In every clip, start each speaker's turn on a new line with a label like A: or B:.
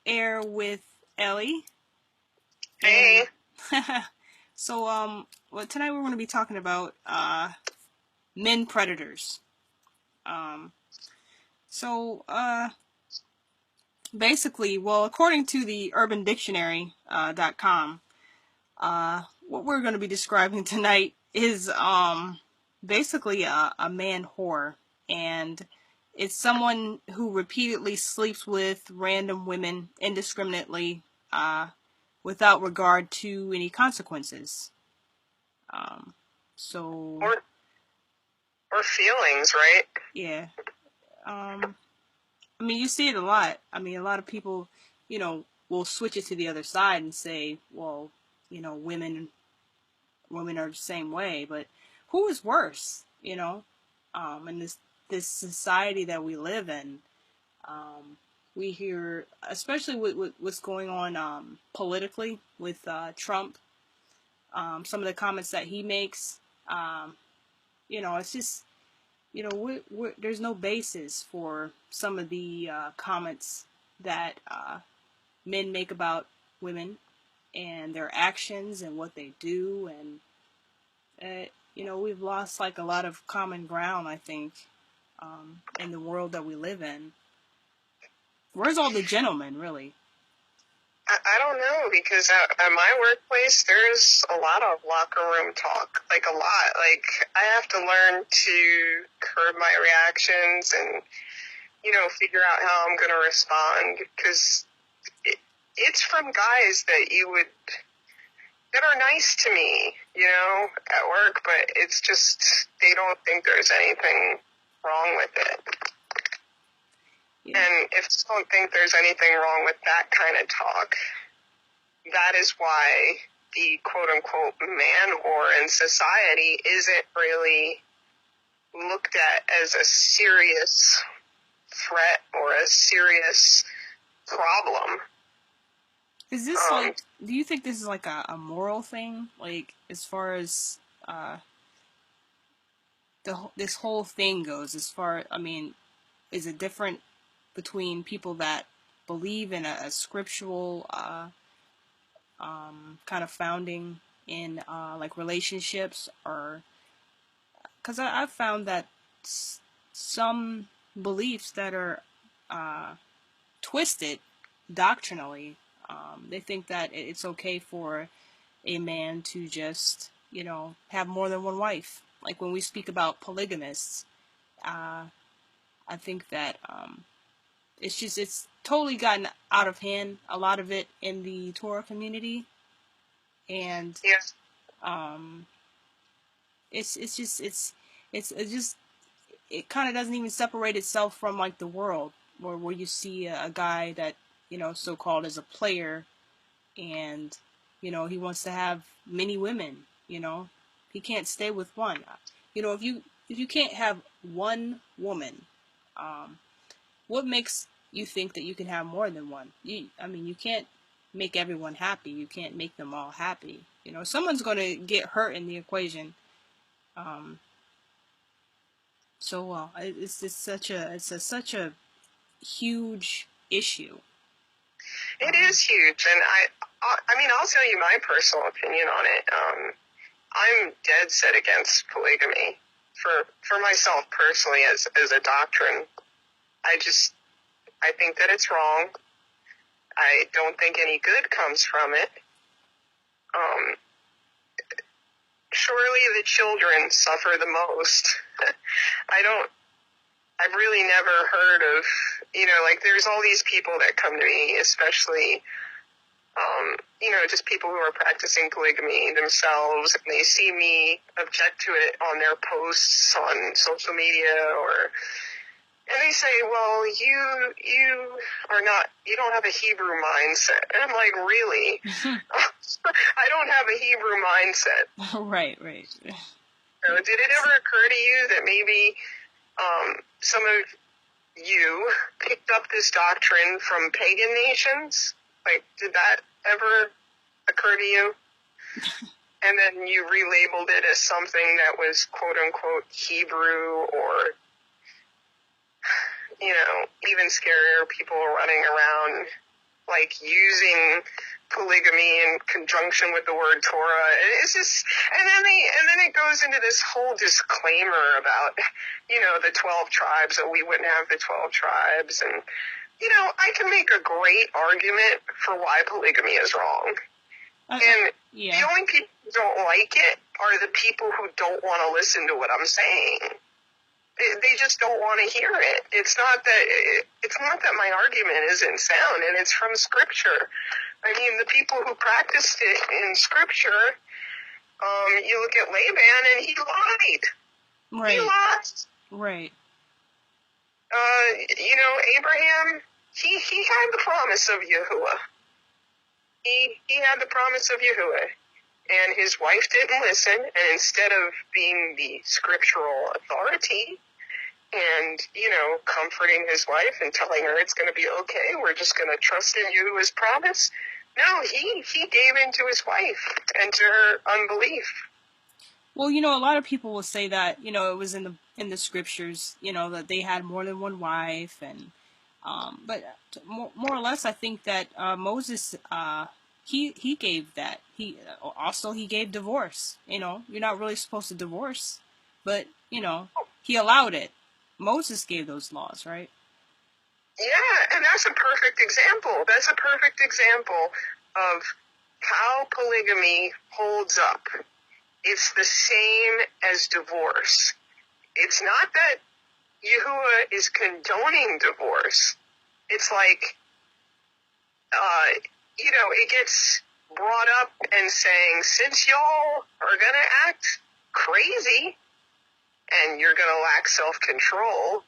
A: air with Ellie.
B: Hey,
A: And so, well, tonight we're going to be talking about men predators. Um, so, basically, well, according to the Urban Dictionary .com, what we're going to be describing tonight is basically a man whore, and it's someone who repeatedly sleeps with random women indiscriminately, without regard to any consequences. Um, so
B: or feelings, right?
A: yeah, I mean, you see it a lot. I mean, a lot of people, will switch it to the other side and say, well, women are the same way, but who is worse, in this society that we live in? We hear, especially with what's going on politically with Trump, some of the comments that he makes. It's just, there's no basis for some of the comments that men make about women and their actions and what they do, and we've lost like a lot of common ground, I think, in the world that we live in. Where's all the gentlemen, really?
B: I don't know because at my workplace there's a lot of locker room talk, like a lot. Like I have to learn to curb my reactions and figure out how I'm going to respond because it's from guys that are nice to me, at work, but it's just they don't think there's anything wrong with it.
A: Yeah.
B: And if you don't think there's anything wrong with that kind of talk, that is why the quote-unquote man whore in society isn't really looked at as a serious threat or a serious problem.
A: Is this do you think this is like a moral thing? Like, as far as this whole thing goes, I mean, is it different between people that believe in a scriptural kind of founding in like relationships, or because I've found that some beliefs that are twisted doctrinally, they think that it's okay for a man to just have more than one wife. Like when we speak about polygamists, I think that it's totally gotten out of hand, a lot of it in the Torah community, and
B: Yes.
A: um, it's just it kind of doesn't even separate itself from like the world where you see a guy that so called as a player, and he wants to have many women. He can't stay with one. If you can't have one woman, um, what makes you think that you can have more than one? I mean, you can't make everyone happy. You can't make them all happy. Someone's going to get hurt in the equation. Um, it's such a huge issue.
B: It is huge, and I mean, I'll tell you my personal opinion on it. I'm dead set against polygamy for myself personally as a doctrine. I think that it's wrong. I don't think any good comes from it. Surely the children suffer the most. I've really never heard of, like there's all these people that come to me, especially, just people who are practicing polygamy themselves, and they see me object to it on their posts on social media, and they say, well, you don't have a Hebrew mindset. And I'm like, really? I don't have a Hebrew mindset.
A: Right.
B: So did it ever occur to you that maybe some of you picked up this doctrine from pagan nations? Like, did that ever occur to you? And then you relabeled it as something that was quote-unquote Hebrew, or, even scarier, people running around like using polygamy in conjunction with the word Torah. It's just, and then it goes into this whole disclaimer about, the 12 tribes, that we wouldn't have the 12 tribes. And, I can make a great argument for why polygamy is wrong. And the only people who don't like it are the people who don't want to listen to what I'm saying. They just don't want to hear it. It's not that my argument isn't sound, and it's from Scripture. I mean, the people who practiced it in Scripture, you look at Laban, and he lied.
A: Right.
B: He lied.
A: Right.
B: Abraham, he had the promise of Yahuwah. He had the promise of Yahuwah. And his wife didn't listen, and instead of being the scriptural authority and, comforting his wife and telling her it's going to be okay, we're just going to trust in Yahuwah's promise, no, he gave in to his wife and to her unbelief.
A: Well, a lot of people will say that, it was in the scriptures, that they had more than one wife, and but more or less, I think that Moses, he gave that. He gave divorce. You're not really supposed to divorce, but he allowed it. Moses gave those laws, right?
B: Yeah, and that's a perfect example. That's a perfect example of how polygamy holds up. It's the same as divorce. It's not that Yahuwah is condoning divorce. It's like, it gets brought up and saying, since y'all are going to act crazy and you're going to lack self-control,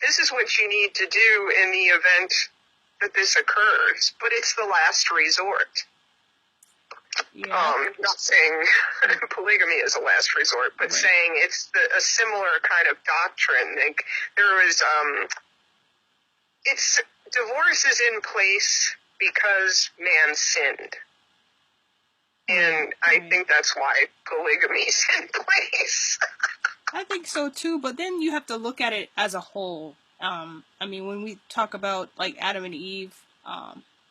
B: this is what you need to do in the event that this occurs. But it's the last resort.
A: Yeah.
B: Not saying polygamy is a last resort, but saying it's a similar kind of doctrine. Like, there was, divorce is in place because man sinned. And I think that's why polygamy's in place.
A: I think so too, but then you have to look at it as a whole. I mean, when we talk about like Adam and Eve,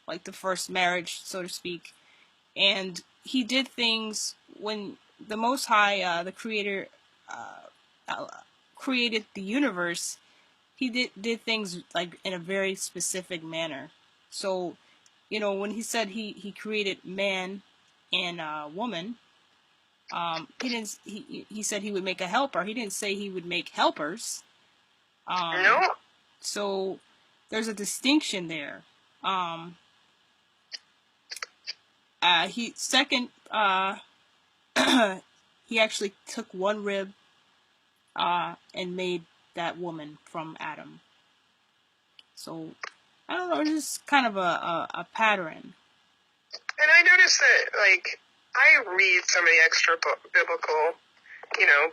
A: like the first marriage, so to speak, and he did things when the Most High, the Creator, created the universe. He did things like in a very specific manner. So, when he said he created man and woman, he said he would make a helper. He didn't say he would make helpers.
B: No.
A: So there's a distinction there. He actually took one rib and made that woman from Adam. So I don't know, it's just kind of a pattern.
B: And I noticed that, like, I read some of the extra biblical,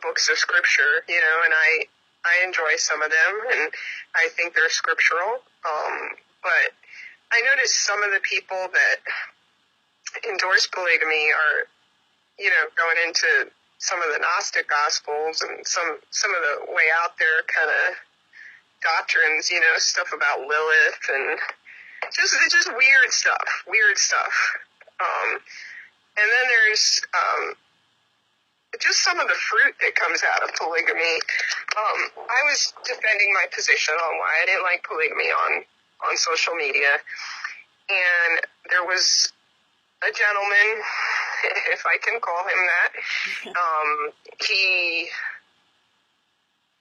B: books of scripture, and I enjoy some of them, and I think they're scriptural. But I noticed some of the people that endorse polygamy are, going into some of the Gnostic Gospels and some of the way out there kind of doctrines, stuff about Lilith and just weird stuff. And then there's just some of the fruit that comes out of polygamy. I was defending my position on why I didn't like polygamy on social media, and there was a gentleman, if I can call him that,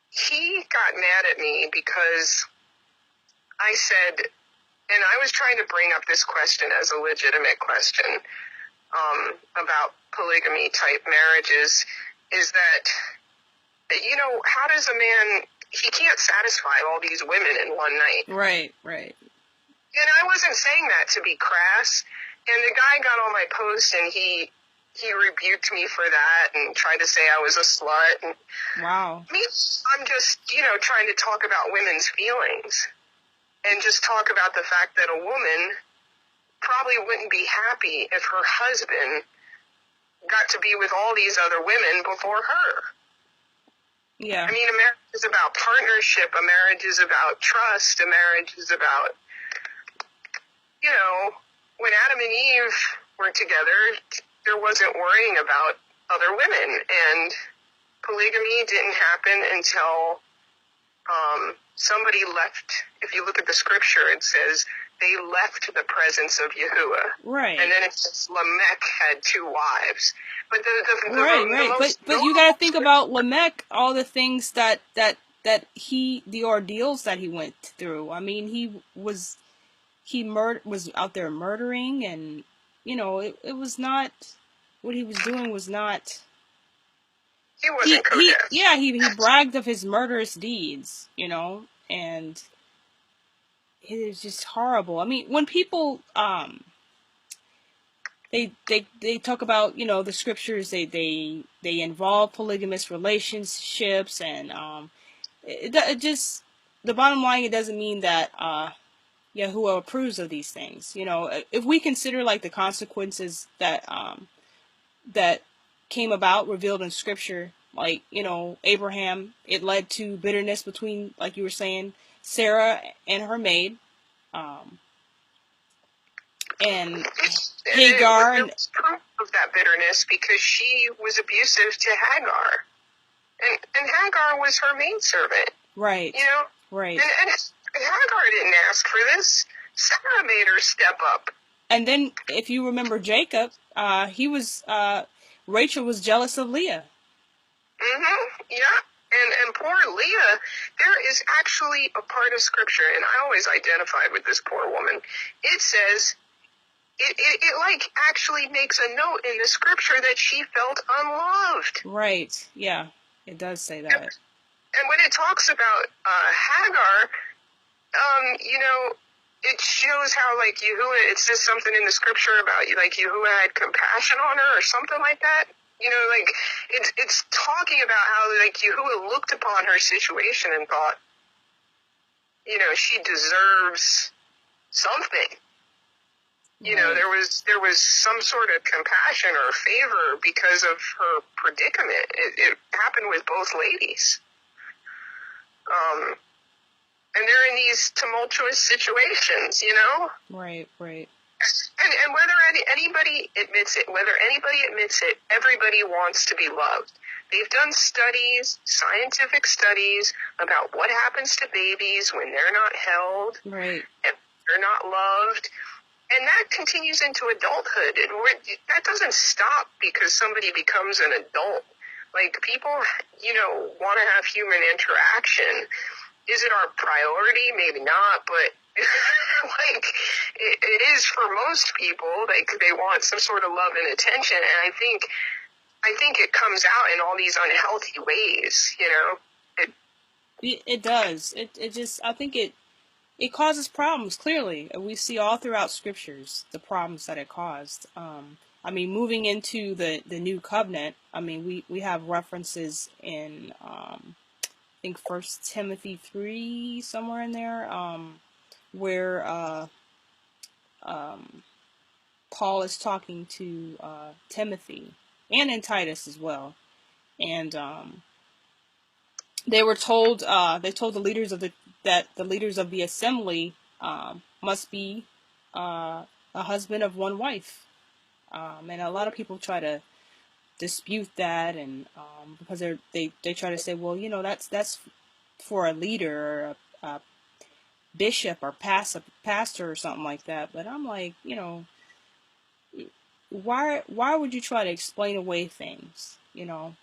B: he got mad at me because I said, and I was trying to bring up this question as a legitimate question, about polygamy type marriages, is that, how does a man, he can't satisfy all these women in one night.
A: Right.
B: And I wasn't saying that to be crass. And the guy got on my post and he rebuked me for that and tried to say I was a slut. And
A: wow.
B: Me, I'm just, trying to talk about women's feelings and just talk about the fact that a woman probably wouldn't be happy if her husband got to be with all these other women before her.
A: Yeah.
B: I mean, a marriage is about partnership. A marriage is about trust. A marriage is about, you know, when Adam and Eve were together, there wasn't worrying about other women, and polygamy didn't happen until somebody left. If you look at the scripture, it says they left the presence of Yahuwah.
A: Right.
B: And then it says Lamech had 2 wives. But
A: But you got to think about Lamech, all the things that the ordeals that he went through. I mean, he was out there murdering, and it was not what he was doing was not.
B: He wasn't coded.
A: He bragged of his murderous deeds, and it is just horrible. I mean, when people they talk about the scriptures, they involve polygamous relationships, and it just, the bottom line, it doesn't mean that Yahuwah approves of these things. If we consider like the consequences that came about revealed in scripture, like Abraham, it led to bitterness between, like you were saying, Sarah and her maid, and Hagar.
B: There was proof of that bitterness because she was abusive to Hagar, and Hagar was her maidservant.
A: Right. Right.
B: And Hagar didn't ask for this. Sarah made her step up.
A: And then, if you remember Jacob, Rachel was jealous of Leah.
B: Yeah. And poor Leah, there is actually a part of scripture, and I always identified with this poor woman. It says, it like actually makes a note in the scripture that she felt unloved.
A: Right. Yeah. It does say that.
B: And when it talks about Hagar, it shows how, like, Yahuwah, it says something in the scripture about, like, Yahuwah had compassion on her or something like that. Like, it's talking about how, like, Yahuwah looked upon her situation and thought, she deserves something. There was some sort of compassion or favor because of her predicament. It happened with both ladies. And they're in these tumultuous situations,
A: Right.
B: And whether anybody admits it, everybody wants to be loved. They've done studies, scientific studies, about what happens to babies when they're not held,
A: right,
B: and they're not loved. And that continues into adulthood. And that doesn't stop because somebody becomes an adult. Like, people, want to have human interaction. Is it our priority? Maybe not, but like, it is for most people. Like, they want some sort of love and attention, and I think it comes out in all these unhealthy ways.
A: It does. It just, I think it causes problems. Clearly, we see all throughout scriptures the problems that it caused. I mean, moving into the new covenant. I mean, we have references in I think 1 Timothy 3, somewhere in there, where Paul is talking to Timothy, and in Titus as well, and they told the leaders of the leaders of the assembly must be a husband of one wife, and a lot of people try to dispute that, and because they try to say, well, that's for a leader, or a bishop, or pastor or something like that. But I'm like, why would you try to explain away things?
B: To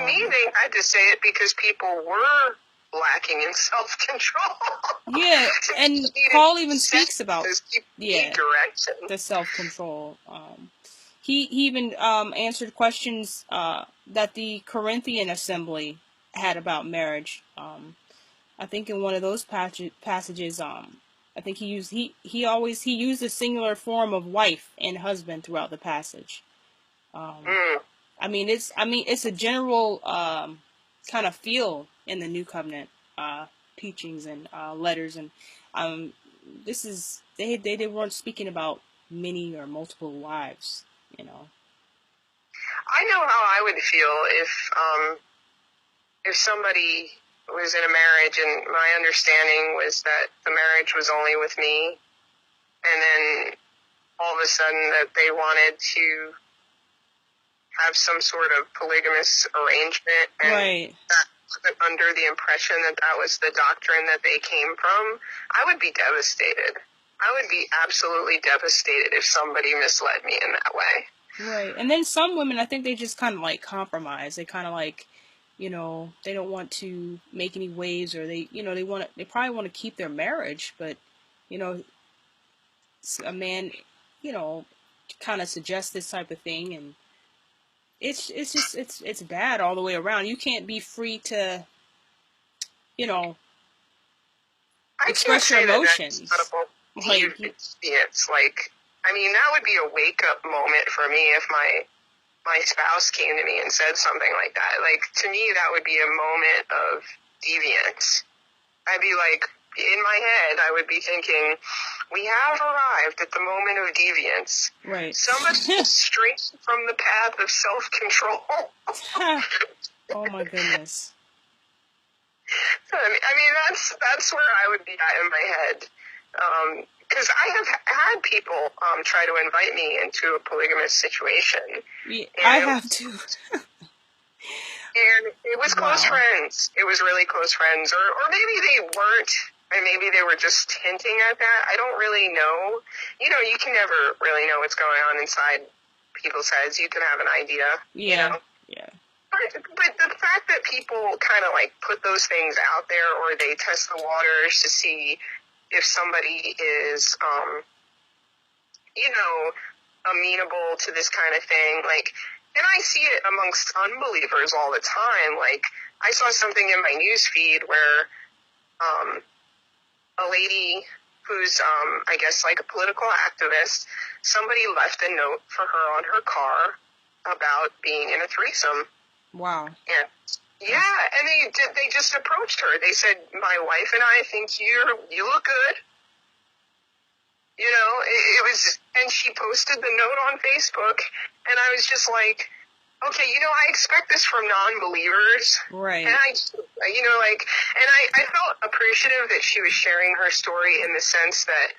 B: me, they had to say it because people were lacking in self-control.
A: Yeah, and Paul even speaks about the self-control. He even answered questions that the Corinthian assembly had about marriage. I think in one of those passages, I think he used a singular form of wife and husband throughout the passage. I mean, it's a general kind of feel in the New Covenant teachings and letters, and they weren't speaking about many or multiple wives.
B: I know how I would feel if somebody was in a marriage and my understanding was that the marriage was only with me, and then all of a sudden that they wanted to have some sort of polygamous arrangement, and
A: right.
B: that under the impression that that was the doctrine that they came from, I would be devastated. I would be absolutely devastated if somebody misled me in that way.
A: Right. And then some women, I think they just kind of like compromise. They kind of like, they don't want to make any waves, or they probably want to keep their marriage, but, you know, a man, kind of suggests this type of thing, and it's bad all the way around. You can't be free to, you know,
B: I can't
A: express your
B: say that that's
A: emotions.
B: not a
A: Like,
B: experience. Like, I mean, that would be a wake up moment for me if my spouse came to me and said something like that. Like, to me, that would be a moment of deviance. I'd be like, in my head, I would be thinking, we have arrived at the moment of deviance.
A: right.
B: Somebody straight from the path of self-control.
A: Oh my goodness.
B: I mean, that's where I would be at in my head. Because I have had people try to invite me into a polygamous situation.
A: Yeah, I have to.
B: And it was close friends. It was really close friends. Or maybe they weren't, and maybe they were just hinting at that. I don't really know. You can never really know what's going on inside people's heads. You can have an idea.
A: Yeah. Yeah.
B: But the fact that people kind of like put those things out there, or they test the waters to see if somebody is, amenable to this kind of thing, like, and I see it amongst unbelievers all the time. Like, I saw something in my news feed where a lady who's, I guess, like a political activist, somebody left a note for her on her car about being in a threesome.
A: Wow.
B: Yeah, and they just approached her. They said, "My wife and I think you look good." It was, and she posted the note on Facebook, and I was just like, okay, I expect this from non-believers.
A: Right.
B: And I felt appreciative that she was sharing her story in the sense that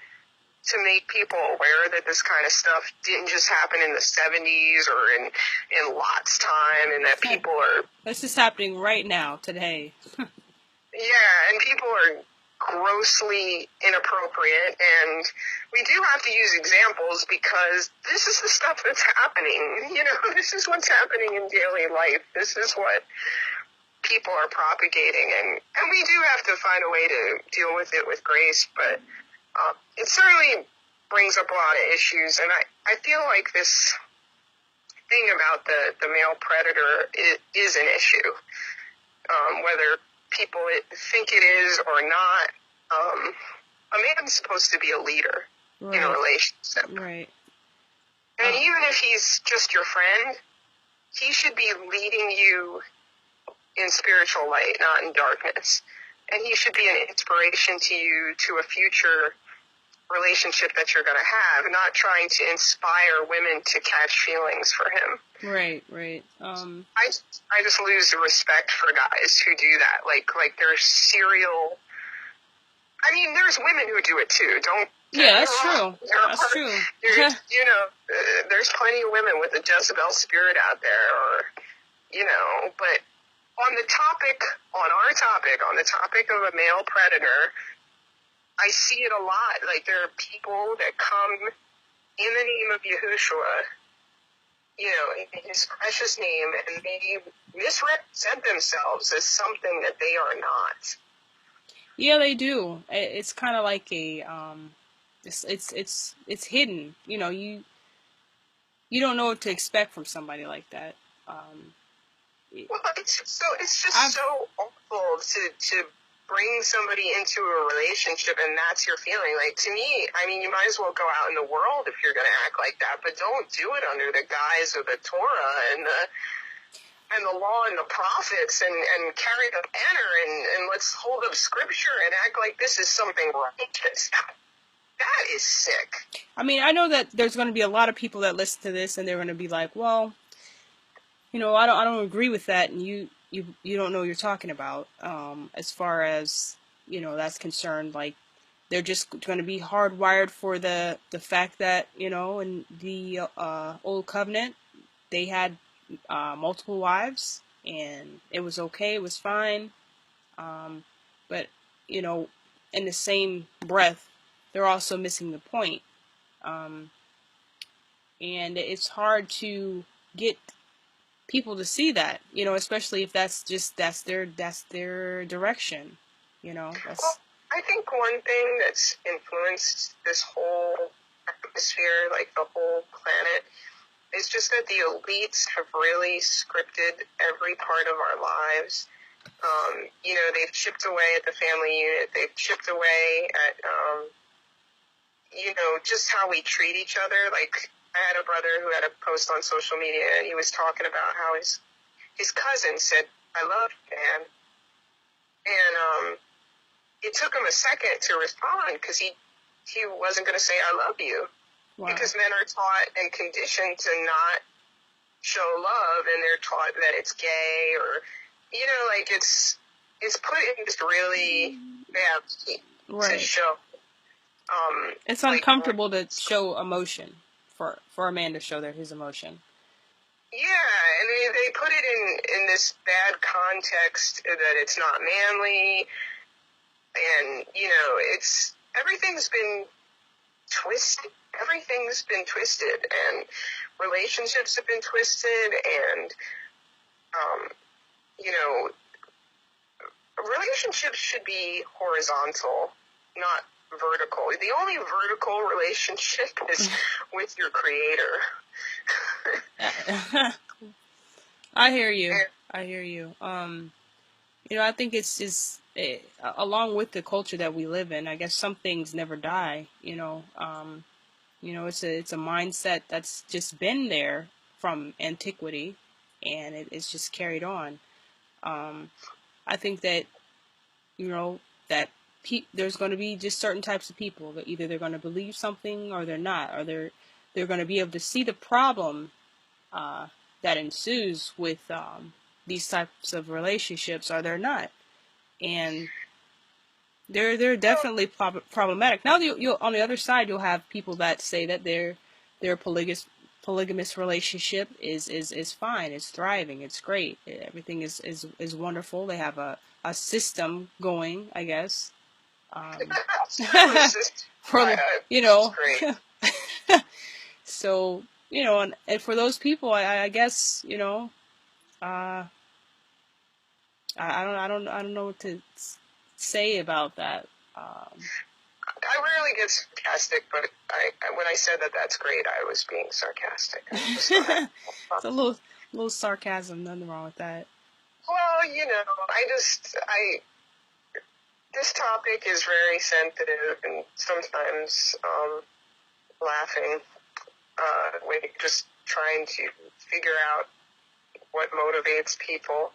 B: to make people aware that this kind of stuff didn't just happen in the 70s or in Lot's time, and that people are...
A: This is happening right now, today.
B: Yeah, and people are grossly inappropriate, and we do have to use examples because this is the stuff that's happening. This is what's happening in daily life. This is what people are propagating, and we do have to find a way to deal with it with grace, but it certainly brings up a lot of issues, and I feel like this thing about the male predator is an issue, whether people think it is or not. A man's supposed to be a leader in a relationship.
A: Right.
B: And even if he's just your friend, he should be leading you in spiritual light, not in darkness. And he should be an inspiration to you to a future relationship that you're going to have, not trying to inspire women to catch feelings for him.
A: Right.
B: I just lose the respect for guys who do that. Like they're serial. I mean, there's women who do it too. Don't.
A: Yeah, that's true. That's true.
B: There's plenty of women with a Jezebel spirit out there, but on the topic of a male predator, I see it a lot. Like, there are people that come in the name of Yahushua, in his precious name, and they misrepresent themselves as something that they are not.
A: Yeah, they do. It's kind of like a, it's hidden. You don't know what to expect from somebody like that.
B: Well, it's just so awful to bring somebody into a relationship and that's your feeling. Like, to me, I mean, you might as well go out in the world if you're going to act like that, but don't do it under the guise of the Torah and the law and the prophets and carry the banner and let's hold up scripture and act like this is something righteous. That is sick.
A: I mean, I know that there's going to be a lot of people that listen to this and they're going to be like, well, I don't agree with that, and you don't know what you're talking about, as far as, that's concerned. Like, they're just going to be hardwired for the fact that, you know, in the old covenant they had multiple wives, and it was okay, it was fine. But you know, in the same breath, they're also missing the point. Um, and it's hard to get people to see that, you know, especially if that's their direction, you know.
B: Well,
A: That's
B: I think one thing that's influenced this whole atmosphere, like the whole planet, is just that the elites have really scripted every part of our lives. You know, they've chipped away at the family unit. They've chipped away at, you know, just how we treat each other. Like, I had a brother who had a post on social media, and he was talking about how his cousin said, "I love you, man." And it took him a second to respond because he wasn't going to say "I love you,"
A: wow.
B: because men are taught and conditioned to not show love, and they're taught that it's gay, or, you know, like it's put in this really bad to show.
A: It's
B: Like,
A: uncomfortable to show emotion, for a man to show his emotion.
B: yeah, and they put it in this bad context that it's not manly, and, you know, it's everything's been twisted. Everything's been twisted, and relationships have been twisted, and you know, relationships should be horizontal, not vertical. The only vertical relationship is with your creator.
A: I hear you. I hear you. You know, I think it's just along with the culture that we live in. I guess some things never die. You know, it's a mindset that's just been there from antiquity, and it's just carried on. I think that, you know, that there's going to be just certain types of people that either they're going to believe something or they're not, or they're going to be able to see the problem uh, that ensues with these types of relationships, or they're not, and they're definitely problematic. Now, you'll on the other side, you'll have people that say that their polygamous relationship is fine, it's thriving, it's great, everything is wonderful. They have a system going, I guess. For you know, so you know, and for those people, I guess, you know, I don't know what to say about that.
B: I rarely get sarcastic, but when I said that that's great, I was being sarcastic.
A: It's a little sarcasm, nothing wrong with that.
B: Well, you know, this topic is very sensitive, and sometimes laughing when you're just trying to figure out what motivates people,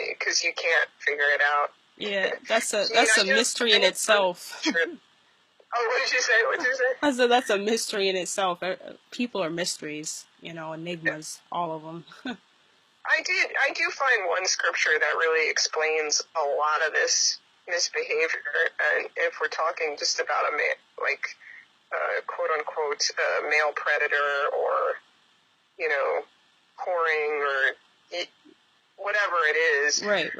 B: because you can't figure it out.
A: Yeah, that's a mystery in itself.
B: Oh, what did you say? What did you say?
A: I said that's a mystery in itself. People are mysteries, you know, enigmas, all of them.
B: I do find one scripture that really explains a lot of this misbehavior, and if we're talking just about a quote unquote male predator, or, you know, whoring, or whatever it is.
A: Right.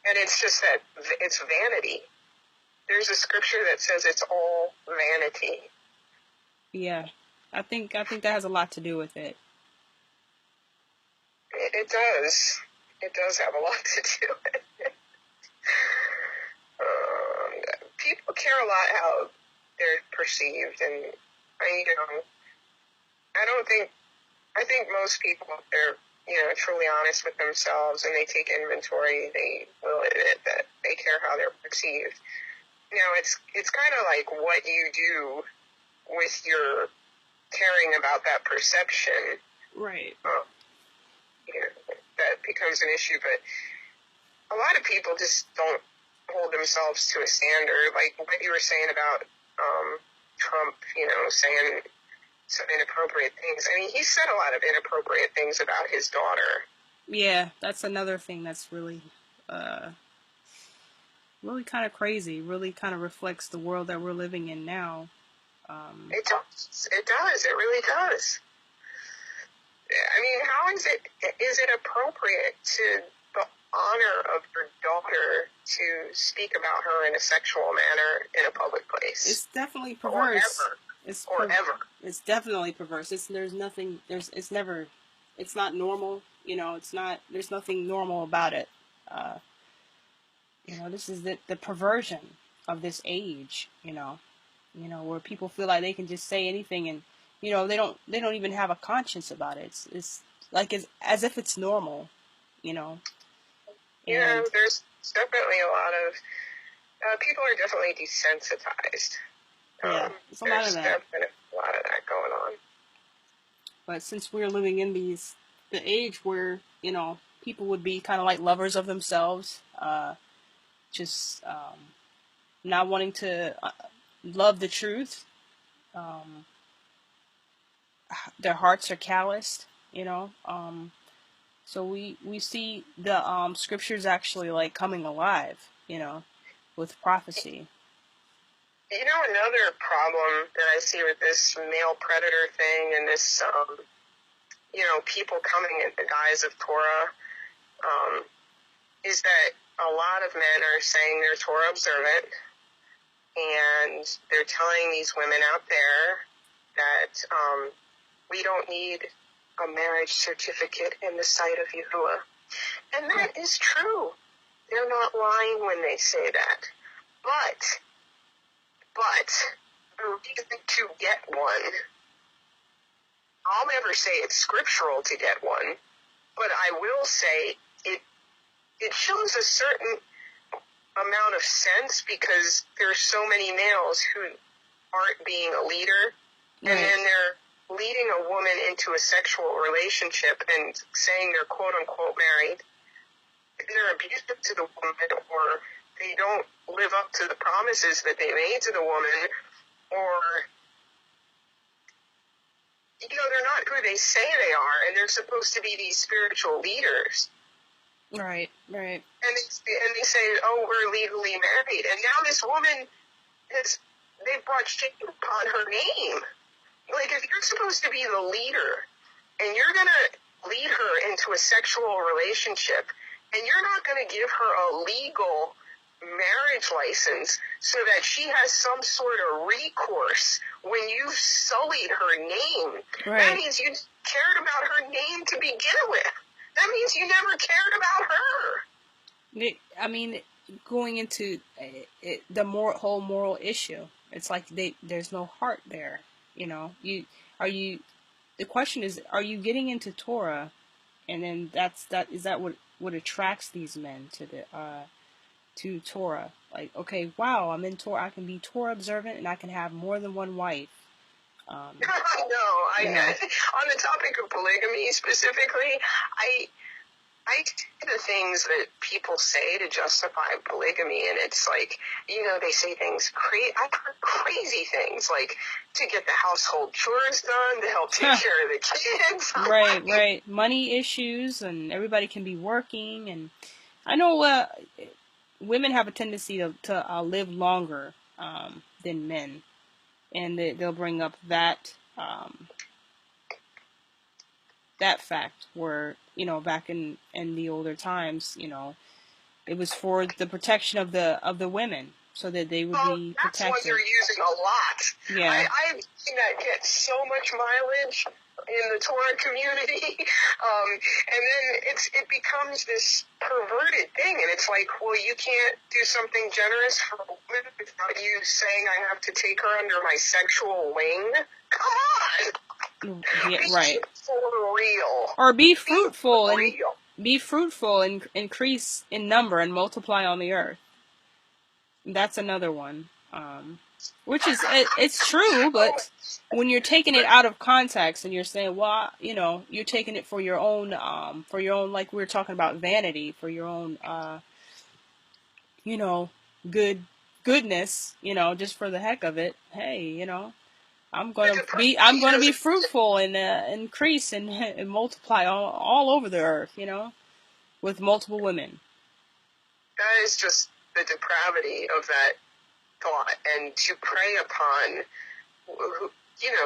B: And it's just that it's vanity. There's a scripture that says it's all vanity.
A: Yeah, I think that has a lot to do with it.
B: It does. It does have a lot to do with it. People care a lot how they're perceived, and I think most people, if they're, you know, truly honest with themselves and they take inventory, they will admit that they care how they're perceived. You know, it's kind of like what you do with your caring about that perception.
A: Right.
B: You know, that becomes an issue, but a lot of people just don't hold themselves to a standard. Like what you were saying about Trump, you know, saying some inappropriate things. I mean, he said a lot of inappropriate things about his daughter.
A: Yeah, that's another thing that's really really kind of crazy. Really kind of reflects the world that we're living in now.
B: It does. It does. It really does. I mean, how is it appropriate to the honor of your daughter to speak about her in a sexual manner in a public place?
A: It's definitely perverse.
B: Or ever.
A: It's definitely perverse. It's not normal. There's nothing normal about it. This is the perversion of this age. Where people feel like they can just say anything, and they don't even have a conscience about it. It's like as if it's normal.
B: Yeah, there's definitely a lot of people are definitely desensitized.
A: Yeah, there's a lot of that.
B: Definitely a lot of that going on.
A: But since we're living in the age where people would be kind of like lovers of themselves, just not wanting to love the truth, their hearts are calloused, so we see the scriptures actually like coming alive, with prophecy.
B: Another problem that I see with this male predator thing and this, people coming in the guise of Torah, is that a lot of men are saying they're Torah observant, and they're telling these women out there that we don't need a marriage certificate in the sight of Yahuwah. And that is true. They're not lying when they say that. But the reason to get one, I'll never say it's scriptural to get one, but I will say it shows a certain amount of sense because there's so many males who aren't being a leader, and then they're leading a woman into a sexual relationship and saying they're quote-unquote married, and they're abusive to the woman, or they don't live up to the promises that they made to the woman, or, they're not who they say they are, and they're supposed to be these spiritual leaders.
A: Right.
B: And they say, oh, we're legally married. And now this woman they've brought shame upon her name. Like, if you're supposed to be the leader, and you're going to lead her into a sexual relationship, and you're not going to give her a legal marriage license so that she has some sort of recourse when you've sullied her name, that means you cared about her name to begin with. That means you never cared about her.
A: I mean, going into the whole moral issue, it's like there's no heart there. The question is, are you getting into Torah, and then is that what attracts these men to Torah? Like, okay, wow, I'm in Torah, I can be Torah observant, and I can have more than one wife.
B: On the topic of polygamy specifically, I see the things that people say to justify polygamy, and it's like, they say things I've heard crazy things, like to get the household chores done, to help take care of the kids.
A: Right. Money issues, and everybody can be working, and I know women have a tendency to live longer than men, and they'll bring up that fact where back in the older times, it was for the protection of the women, so that they would be protected.
B: That's what they're using a lot.
A: Yeah,
B: I've seen that get so much mileage in the Torah community, and then it becomes this perverted thing, and it's like, well, you can't do something generous for a woman without you saying I have to take her under my sexual wing. Come on.
A: Yeah, right.
B: For real.
A: Or be fruitful and increase in number and multiply on the earth. That's another one. Which is, it's true, but when you're taking it out of context and you're saying, well, you're taking it for your own, like we were talking about, vanity, for your own, goodness, just for the heck of it. Hey, I'm gonna be fruitful and increase and multiply all over the earth, with multiple women.
B: That is just the depravity of that thought and to prey upon,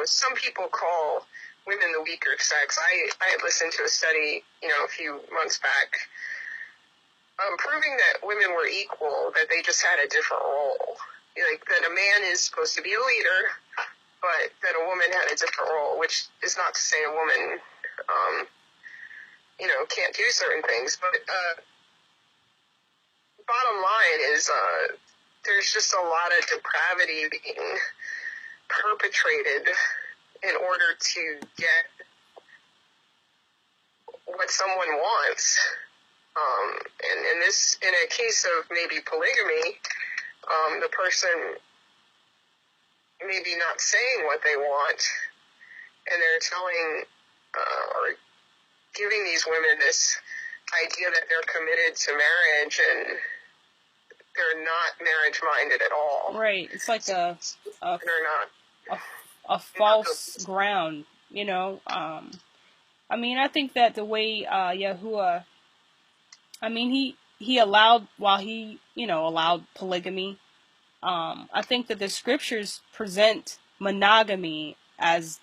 B: some people call women the weaker sex. I had listened to a study, a few months back, proving that women were equal, that they just had a different role. Like, that a man is supposed to be a leader, but that a woman had a different role, which is not to say a woman, can't do certain things. But bottom line is there's just a lot of depravity being perpetrated in order to get what someone wants. And this, in a case of maybe polygamy, the person maybe not saying what they want, and they're telling or giving these women this idea that they're committed to marriage, and they're not marriage-minded at all.
A: Right. It's like
B: they're not.
A: A false ground, I mean, I think that the way Yahuwah, I mean, he allowed, while he, allowed polygamy, I think that the scriptures present monogamy as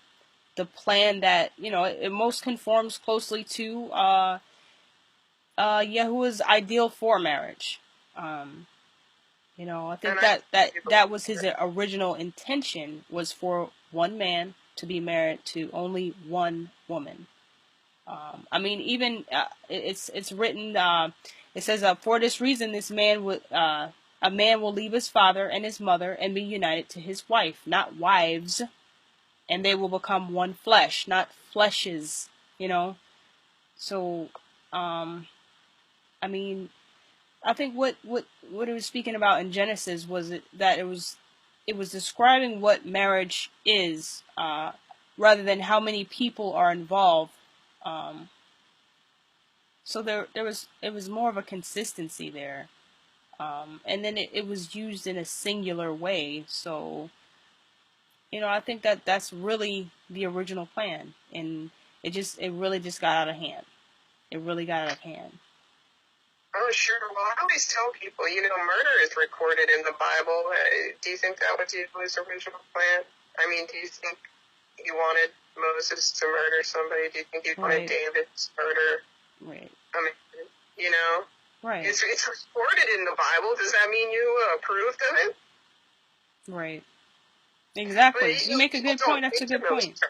A: the plan that, it most conforms closely to Yahuwah's ideal for marriage. I think that was his original intention, was for one man to be married to only one woman. I mean, even it's written. It says, "For this reason, a man will leave his father and his mother and be united to his wife, not wives, and they will become one flesh, not fleshes." So, I mean, I think what it was speaking about in Genesis was that it was describing what marriage is, rather than how many people are involved. So it was more of a consistency there, and then it was used in a singular way. So, I think that that's really the original plan, and it really just got out of hand. It really got out of hand.
B: Oh, sure. Well, I always tell people, murder is recorded in the Bible. Do you think that was his original plan? I mean, do you think he wanted Moses to murder somebody? Do you think he wanted David to murder?
A: Right.
B: I mean,
A: Right.
B: It's recorded in the Bible. Does that mean you approved of it?
A: Right. Exactly. You make a good point. That's a good point.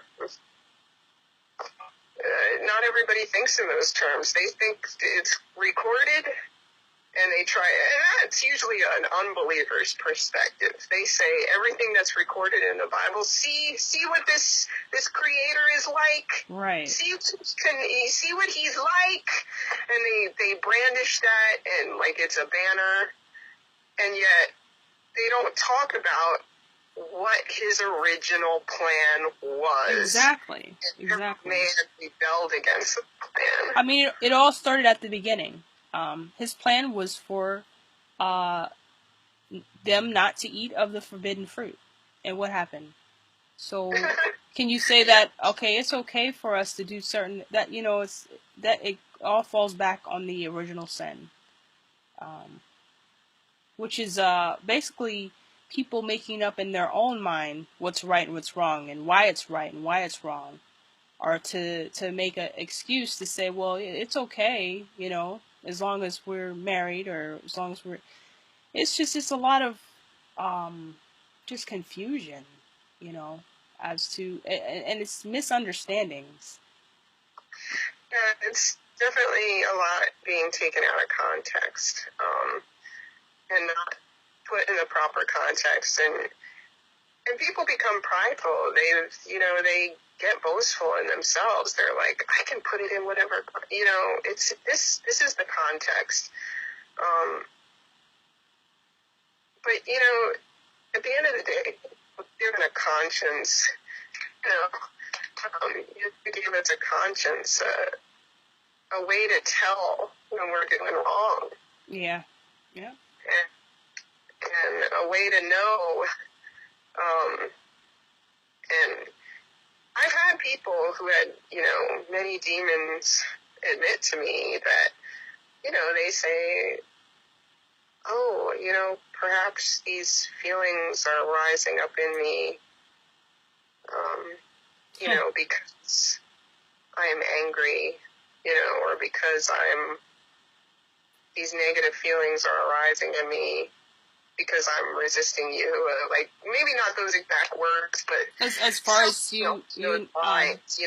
B: Not everybody thinks in those terms. They think it's recorded, and they try, and that's usually an unbeliever's perspective. They say everything that's recorded in the Bible, see what this creator is like.
A: Right.
B: See what he's like, and they brandish that and like it's a banner, and yet they don't talk about what his original plan was.
A: Exactly.
B: Man rebelled against the plan.
A: I mean, it all started at the beginning. His plan was for them not to eat of the forbidden fruit. And what happened? So, can you say that, okay, it's okay for us to do certain, that, it all falls back on the original sin. Which is basically people making up in their own mind what's right and what's wrong, and why it's right and why it's wrong, or to make an excuse to say, well, it's okay, as long as we're married, or as long as it's a lot of just confusion, as to, and it's misunderstandings.
B: Yeah, it's definitely a lot being taken out of context, and not put in the proper context, and people become prideful. They get boastful in themselves. They're like, I can put it in whatever, it's this is the context. But at the end of the day, given a conscience, you give us a conscience, a way to tell when we're doing wrong.
A: Yeah. Yeah.
B: And a way to know, and I've had people who had, many demons admit to me that, they say, oh, perhaps these feelings are rising up in me, because I'm angry, or because these negative feelings are arising in me because I'm resisting you. Like, maybe not those exact words, but
A: as far as you
B: lines,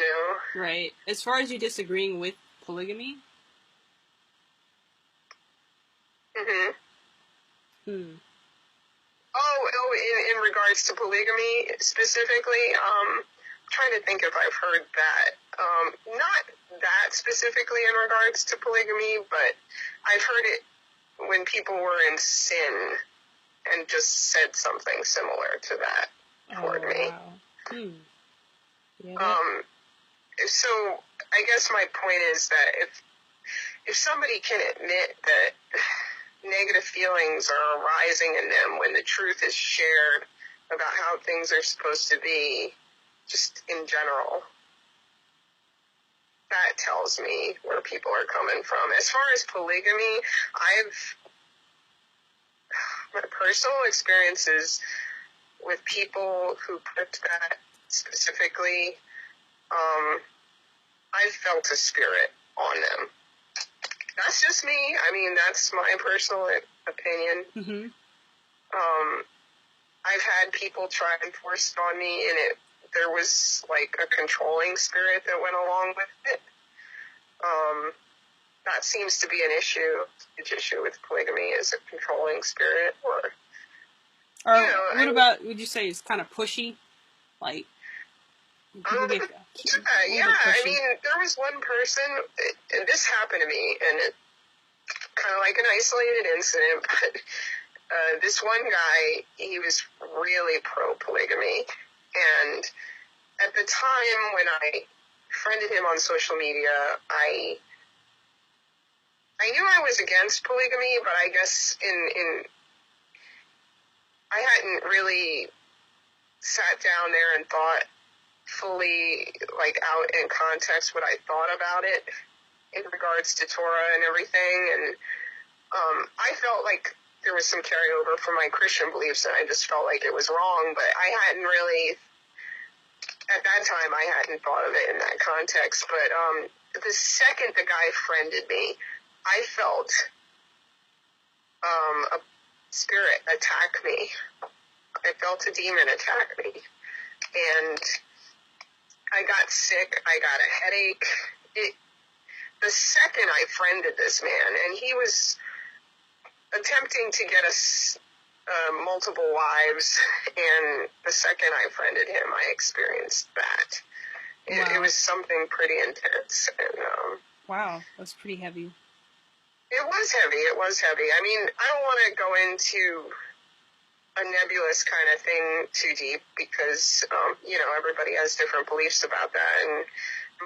A: right, as far as you disagreeing with polygamy.
B: Mm-hmm.
A: Hmm.
B: In regards to polygamy specifically, I'm trying to think if I've heard that. Not that specifically in regards to polygamy, but I've heard it when people were in sin and just said something similar to that toward
A: Oh
B: me.
A: wow. Hmm. Yeah.
B: So I guess my point is that if somebody can admit that negative feelings are arising in them when the truth is shared about how things are supposed to be, just in general, that tells me where people are coming from. As far as polygamy, my personal experiences with people who put that specifically, I felt a spirit on them. That's just me. I mean, that's my personal opinion.
A: Mm-hmm.
B: I've had people try and force it on me, and there was like a controlling spirit that went along with it. That seems to be an issue. The issue with polygamy is a controlling spirit, or
A: What about? Would you say it's kind of pushy? Like people get a little bit
B: I
A: pushy.
B: mean, there was one person, and this happened to me, and it kind of like an isolated incident, but this one guy, he was really pro polygamy, and at the time when I friended him on social media, I knew I was against polygamy, but I guess I hadn't really sat down there and thought fully, like, out in context what I thought about it in regards to Torah and everything, and I felt like there was some carryover from my Christian beliefs, and I just felt like it was wrong, but I hadn't really, at that time, I hadn't thought of it in that context, but the second the guy friended me, I felt a spirit attack me. I felt a demon attack me, and I got sick, I got a headache. The second I friended this man, and he was attempting to get us multiple wives, and the second I friended him, I experienced that. It was something pretty intense. And,
A: wow, that's pretty heavy.
B: It was heavy. I mean, I don't want to go into a nebulous kind of thing too deep because, everybody has different beliefs about that, and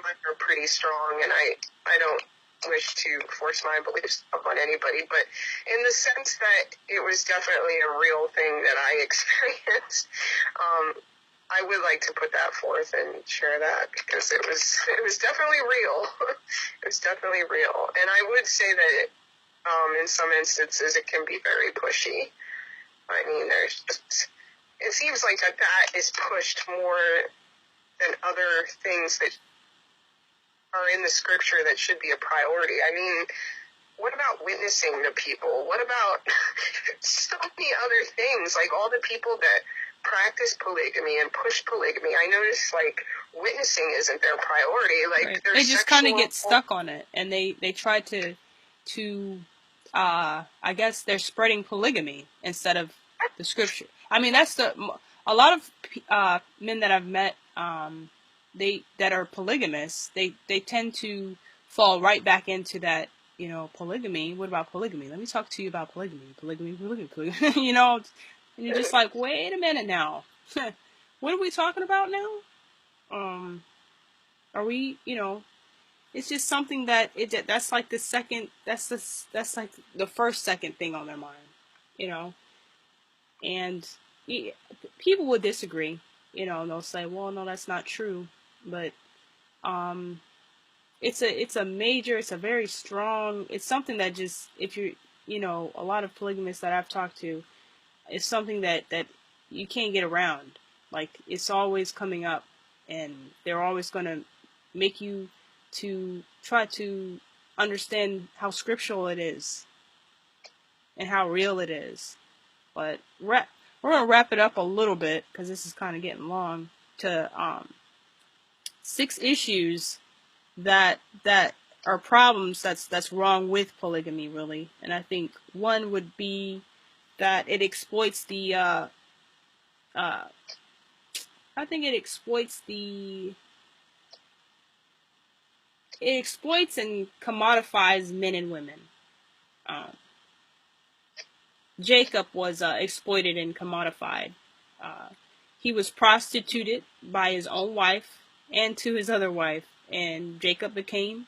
B: mine are pretty strong, and I don't wish to force my beliefs upon anybody, but in the sense that it was definitely a real thing that I experienced, I would like to put that forth and share that because it was definitely real. It was definitely real, and I would say that in some instances it can be very pushy. I mean, it seems like that is pushed more than other things that are in the scripture that should be a priority. I mean, what about witnessing to people? What about so many other things? Like all the people that practice polygamy and push polygamy, I notice like witnessing isn't their priority. Like
A: Right.
B: their
A: They just kind of
B: sexual
A: get stuck on it, and they try to I guess they're spreading polygamy instead of the scripture. I mean, that's a lot of men that I've met, they that are polygamists, they tend to fall right back into that, polygamy. What about polygamy? Let me talk to you about polygamy. Polygamy. And you're just like, wait a minute now. What are we talking about now? Are we, it's just something that's like the second, that's like the first second thing on their mind, you know. And people would disagree, and they'll say, well, no, that's not true. But it's a very strong, it's something that just, if you're a lot of polygamists that I've talked to, it's something that you can't get around. Like, it's always coming up, and they're always going to make you to try to understand how scriptural it is and how real it is. But we're going to wrap it up a little bit because this is kind of getting long, to 6 issues that are problems that's wrong with polygamy, really. And I think one would be that it exploits the I think it exploits and commodifies men and women. Um, Jacob was exploited and commodified. He was prostituted by his own wife and to his other wife, and Jacob became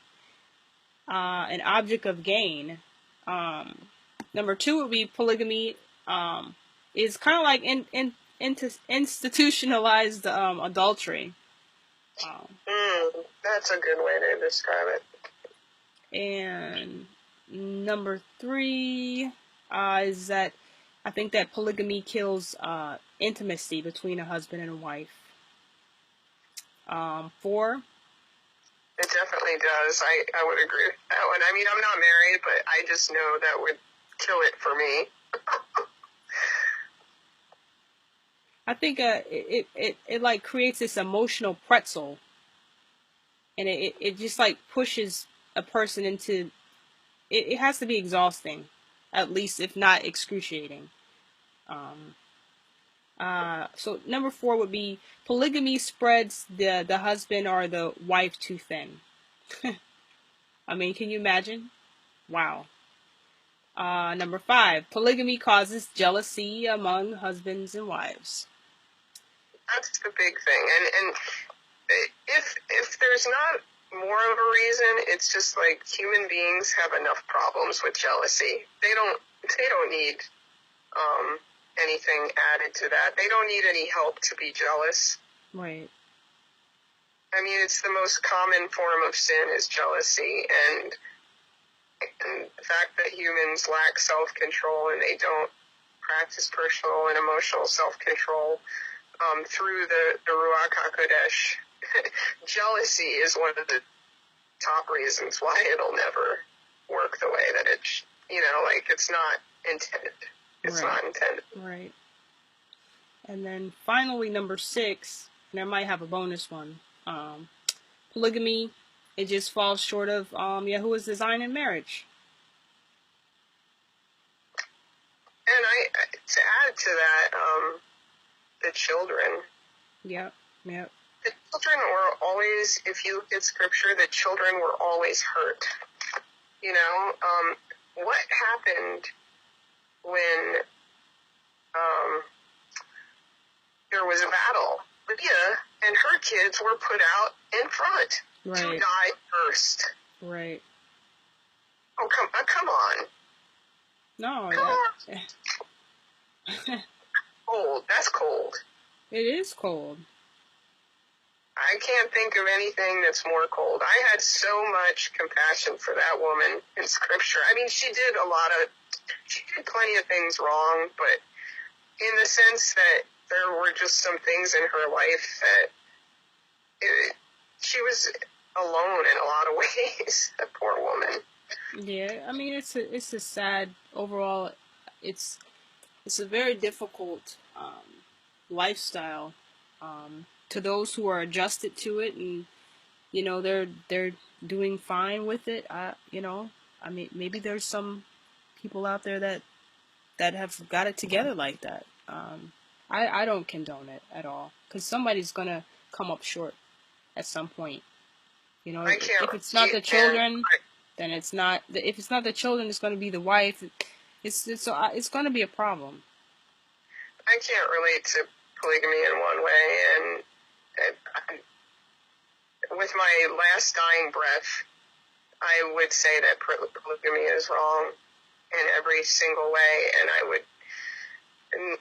A: an object of gain. Number 2 would be polygamy. Is kind of like institutionalized adultery.
B: That's a good way to describe it.
A: And number 3 is that I think that polygamy kills intimacy between a husband and a wife. 4.
B: It definitely does. I would agree with that one. I mean, I'm not married, but I just know that would kill it for me.
A: I think it like creates this emotional pretzel, and it just like pushes a person into it has to be exhausting, at least if not excruciating. So number 4 would be polygamy spreads the husband or the wife too thin. I mean, can you imagine? Wow. Number 5, polygamy causes jealousy among husbands and wives.
B: That's the big thing. And if there's not more of a reason, it's just like human beings have enough problems with jealousy. They don't need anything added to that. They don't need any help to be jealous.
A: Right.
B: I mean, it's the most common form of sin is jealousy, and the fact that humans lack self-control and they don't practice personal and emotional self-control through the Ruach HaKodesh. Jealousy is one of the top reasons why it'll never work the way that it's not intended. It's not intended.
A: Right. And then finally, number 6, and I might have a bonus one. Polygamy, it just falls short of Yahuwah's design in marriage.
B: And to add to that, the children.
A: Yep.
B: The children were always, if you look at scripture, the children were always hurt. What happened when there was a battle? Leah and her kids were put out in front to die first.
A: Right.
B: Oh, come on.
A: No.
B: Come on. Cold. That's cold.
A: It is cold.
B: I can't think of anything that's more cold. I had so much compassion for that woman in scripture. I mean, she did plenty of things wrong, but in the sense that there were just some things in her life that she was alone in a lot of ways. That poor woman.
A: Yeah, I mean, it's a sad overall. It's a very difficult lifestyle to those who are adjusted to it, and they're doing fine with it. I mean, maybe there's some people out there that have got it together like that. I don't condone it at all, because somebody's gonna come up short at some point. If it's not the children, then it's not. If it's not the children, it's going to be the wife. It's going to be a problem.
B: I can't relate to polygamy in one way, and with my last dying breath, I would say that polygamy is wrong in every single way, and I would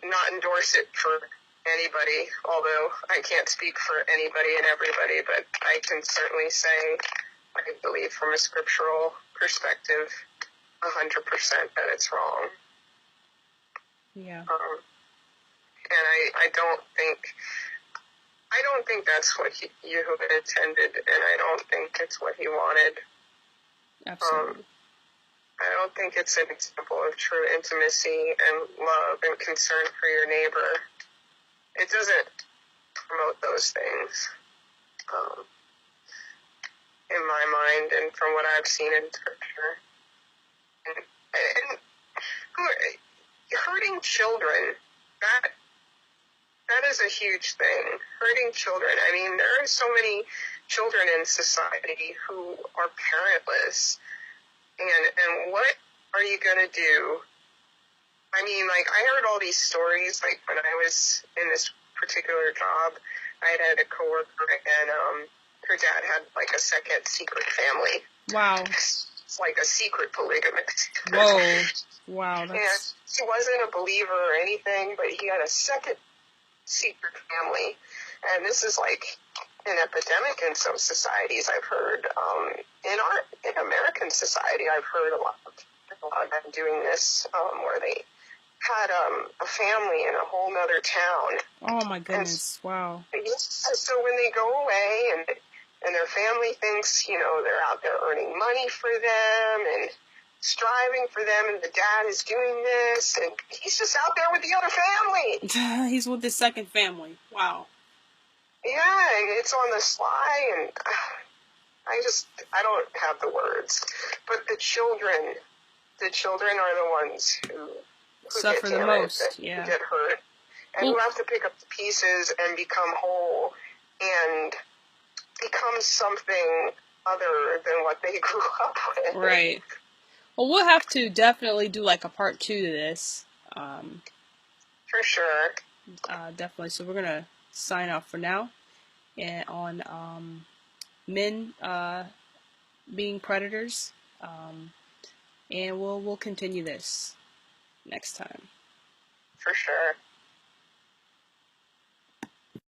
B: not endorse it for anybody, although I can't speak for anybody and everybody, but I can certainly say I believe from a scriptural perspective 100% that it's wrong.
A: Yeah.
B: And I don't think that's what Yehovah intended, and I don't think it's what he wanted.
A: Absolutely.
B: I don't think it's an example of true intimacy and love and concern for your neighbor. It doesn't promote those things, in my mind and from what I've seen in Scripture. And hurting children, that is a huge thing. Hurting children. I mean, there are so many children in society who are parentless. And what are you going to do? I mean, like, I heard all these stories, like, when I was in this particular job, I had a coworker, and her dad had, like, a second secret family.
A: Wow.
B: It's like a secret polygamist.
A: Whoa. Wow.
B: And he wasn't a believer or anything, but he had a second secret family. And this is like an epidemic in some societies, I've heard. In American society, I've heard a lot of them doing this, where they had a family in a whole nother town.
A: Oh my goodness! Wow.
B: So when they go away and their family thinks, they're out there earning money for them and striving for them, and the dad is doing this, and he's just out there with the other family.
A: He's with his second family. Wow.
B: Yeah, and it's on the sly, and I don't have the words. But the children are the ones who
A: suffer the most,
B: who get hurt, and who have to pick up the pieces and become whole and become something other than what they grew up with.
A: Right. Well, we'll have to definitely do like a part 2 to this.
B: For sure.
A: Definitely. So we're gonna sign off for now, and on men being predators, and we'll continue this next time.
B: For sure.